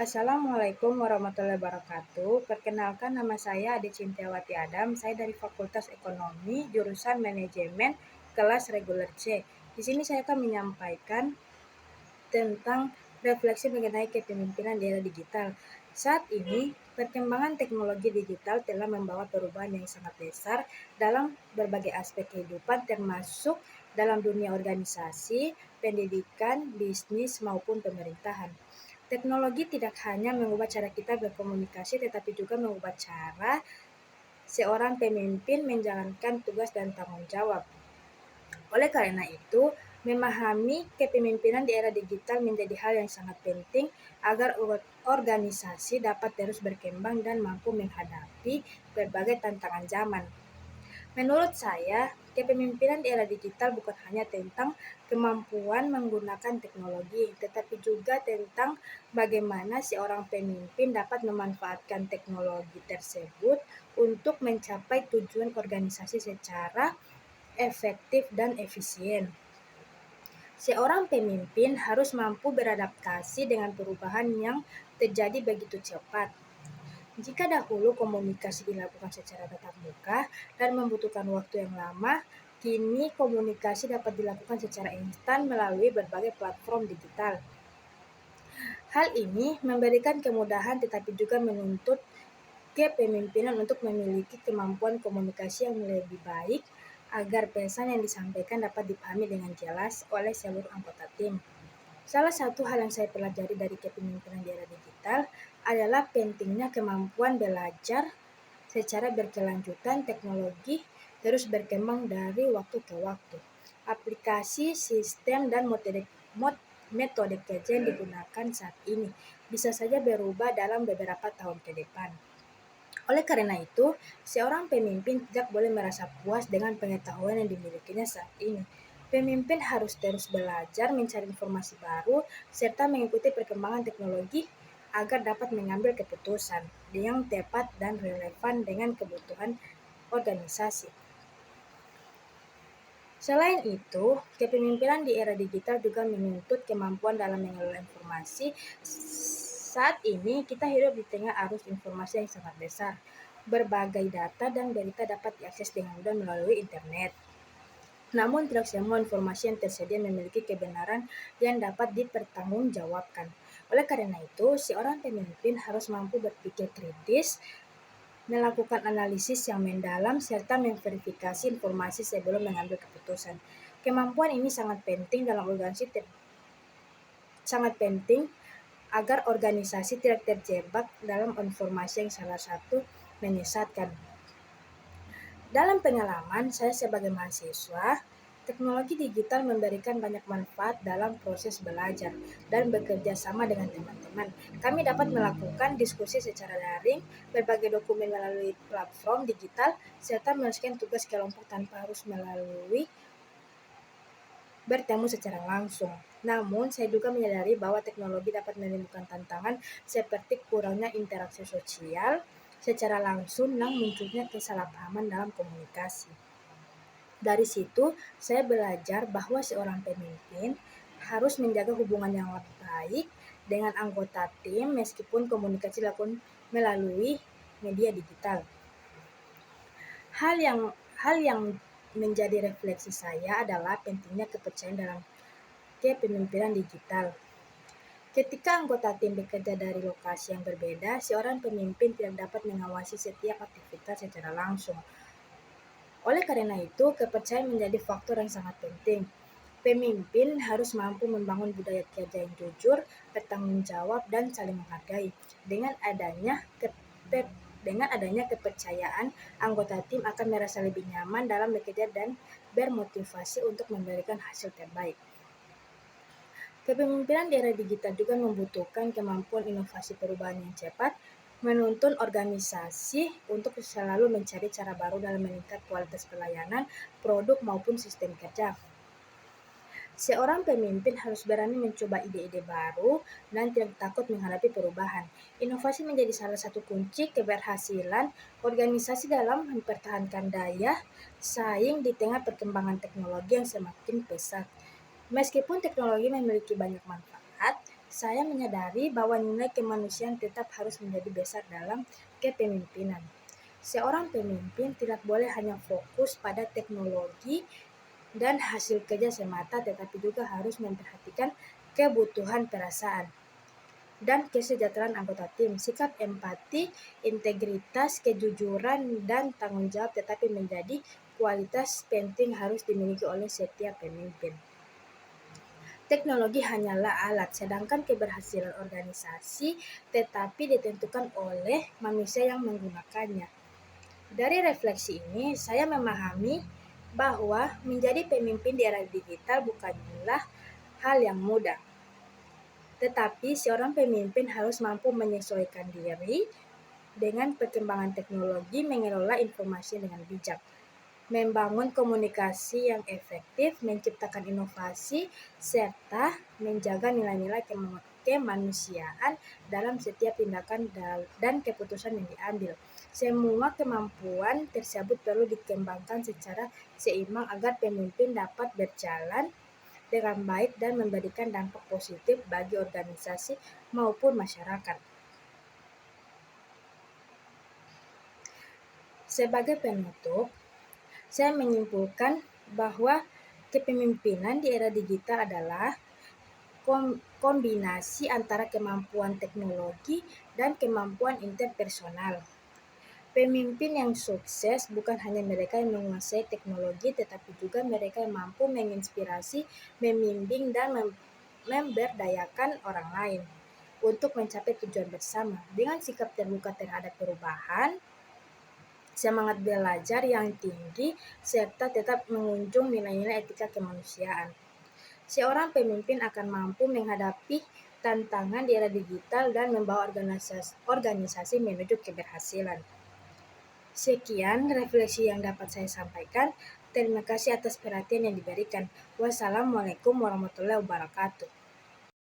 Assalamualaikum warahmatullahi wabarakatuh. Perkenalkan, nama saya Ade Cintiawati Adam. Saya dari Fakultas Ekonomi, jurusan Manajemen, kelas reguler C. Di sini saya akan menyampaikan tentang refleksi mengenai kepemimpinan di era digital. Saat ini, perkembangan teknologi digital telah membawa perubahan yang sangat besar dalam berbagai aspek kehidupan, termasuk dalam dunia organisasi, pendidikan, bisnis, maupun pemerintahan. Teknologi tidak hanya mengubah cara kita berkomunikasi, tetapi juga mengubah cara seorang pemimpin menjalankan tugas dan tanggung jawab. Oleh karena itu, memahami kepemimpinan di era digital menjadi hal yang sangat penting agar organisasi dapat terus berkembang dan mampu menghadapi berbagai tantangan zaman. Menurut saya, kepemimpinan di era digital bukan hanya tentang kemampuan menggunakan teknologi, tetapi juga tentang bagaimana seorang pemimpin dapat memanfaatkan teknologi tersebut untuk mencapai tujuan organisasi secara efektif dan efisien. Seorang pemimpin harus mampu beradaptasi dengan perubahan yang terjadi begitu cepat. Jika dahulu komunikasi dilakukan secara tatap muka dan membutuhkan waktu yang lama, kini komunikasi dapat dilakukan secara instan melalui berbagai platform digital. Hal ini memberikan kemudahan tetapi juga menuntut kepemimpinan untuk memiliki kemampuan komunikasi yang lebih baik agar pesan yang disampaikan dapat dipahami dengan jelas oleh seluruh anggota tim. Salah satu hal yang saya pelajari dari kepemimpinan di era digital adalah pentingnya kemampuan belajar secara berkelanjutan. Teknologi terus berkembang dari waktu ke waktu. Aplikasi, sistem, dan metode kerja yang digunakan saat ini bisa saja berubah dalam beberapa tahun ke depan. Oleh karena itu, seorang pemimpin tidak boleh merasa puas dengan pengetahuan yang dimilikinya saat ini. Pemimpin harus terus belajar, mencari informasi baru, serta mengikuti perkembangan teknologi agar dapat mengambil keputusan yang tepat dan relevan dengan kebutuhan organisasi. Selain itu, kepemimpinan di era digital juga menuntut kemampuan dalam mengelola informasi. Saat ini, kita hidup di tengah arus informasi yang sangat besar. Berbagai data dan berita dapat diakses dengan mudah melalui internet. Namun, tidak semua informasi yang tersedia memiliki kebenaran yang dapat dipertanggungjawabkan. Oleh karena itu, seorang pemimpin harus mampu berpikir kritis, melakukan analisis yang mendalam, serta memverifikasi informasi sebelum mengambil keputusan. Kemampuan ini sangat penting dalam agar organisasi tidak terjebak dalam informasi yang salah satu menyesatkan. Dalam pengalaman saya sebagai mahasiswa, teknologi digital memberikan banyak manfaat dalam proses belajar dan bekerja sama dengan teman-teman. Kami dapat melakukan diskusi secara daring, berbagi dokumen melalui platform digital, serta menyelesaikan tugas kelompok tanpa harus bertemu secara langsung. Namun, saya juga menyadari bahwa teknologi dapat menimbulkan tantangan seperti kurangnya interaksi sosial secara langsung dan munculnya kesalahpahaman dalam komunikasi. Dari situ, saya belajar bahwa seorang pemimpin harus menjaga hubungan yang baik dengan anggota tim meskipun komunikasi dilakukan melalui media digital. Hal yang menjadi refleksi saya adalah pentingnya kepercayaan dalam kepemimpinan digital. Ketika anggota tim bekerja dari lokasi yang berbeda, seorang pemimpin tidak dapat mengawasi setiap aktivitas secara langsung. Oleh karena itu, kepercayaan menjadi faktor yang sangat penting. Pemimpin harus mampu membangun budaya kerja yang jujur, bertanggung jawab, dan saling menghargai. Dengan adanya kepercayaan, anggota tim akan merasa lebih nyaman dalam bekerja dan bermotivasi untuk memberikan hasil terbaik. Kepemimpinan di era digital juga membutuhkan kemampuan inovasi perubahan yang cepat, menuntun organisasi untuk selalu mencari cara baru dalam meningkatkan kualitas pelayanan, produk maupun sistem kerja. Seorang pemimpin harus berani mencoba ide-ide baru dan tidak takut menghadapi perubahan. Inovasi menjadi salah satu kunci keberhasilan organisasi dalam mempertahankan daya saing di tengah perkembangan teknologi yang semakin pesat. Meskipun teknologi memiliki banyak manfaat, saya menyadari bahwa nilai kemanusiaan tetap harus menjadi dasar dalam kepemimpinan. Seorang pemimpin tidak boleh hanya fokus pada teknologi dan hasil kerja semata, tetapi juga harus memperhatikan kebutuhan perasaan dan kesejahteraan anggota tim. Sikap empati, integritas, kejujuran, dan tanggung jawab tetapi menjadi kualitas penting harus dimiliki oleh setiap pemimpin. Teknologi hanyalah alat, sedangkan keberhasilan organisasi tetapi ditentukan oleh manusia yang menggunakannya. Dari refleksi ini, saya memahami bahwa menjadi pemimpin di era digital bukanlah hal yang mudah. Tetapi seorang pemimpin harus mampu menyesuaikan diri dengan perkembangan teknologi, mengelola informasi dengan bijak, membangun komunikasi yang efektif, menciptakan inovasi, serta menjaga nilai-nilai kemanusiaan dalam setiap tindakan dan keputusan yang diambil. Semua kemampuan tersebut perlu dikembangkan secara seimbang agar pemimpin dapat berjalan dengan baik dan memberikan dampak positif bagi organisasi maupun masyarakat. Sebagai penutup, saya menyimpulkan bahwa kepemimpinan di era digital adalah kombinasi antara kemampuan teknologi dan kemampuan interpersonal. Pemimpin yang sukses bukan hanya mereka yang menguasai teknologi, tetapi juga mereka yang mampu menginspirasi, membimbing, dan memberdayakan orang lain untuk mencapai tujuan bersama. Dengan sikap terbuka terhadap perubahan, semangat belajar yang tinggi, serta tetap mengunjung nilai-nilai etika kemanusiaan, seorang pemimpin akan mampu menghadapi tantangan di era digital dan membawa organisasi menuju keberhasilan. Sekian refleksi yang dapat saya sampaikan. Terima kasih atas perhatian yang diberikan. Wassalamualaikum warahmatullahi wabarakatuh.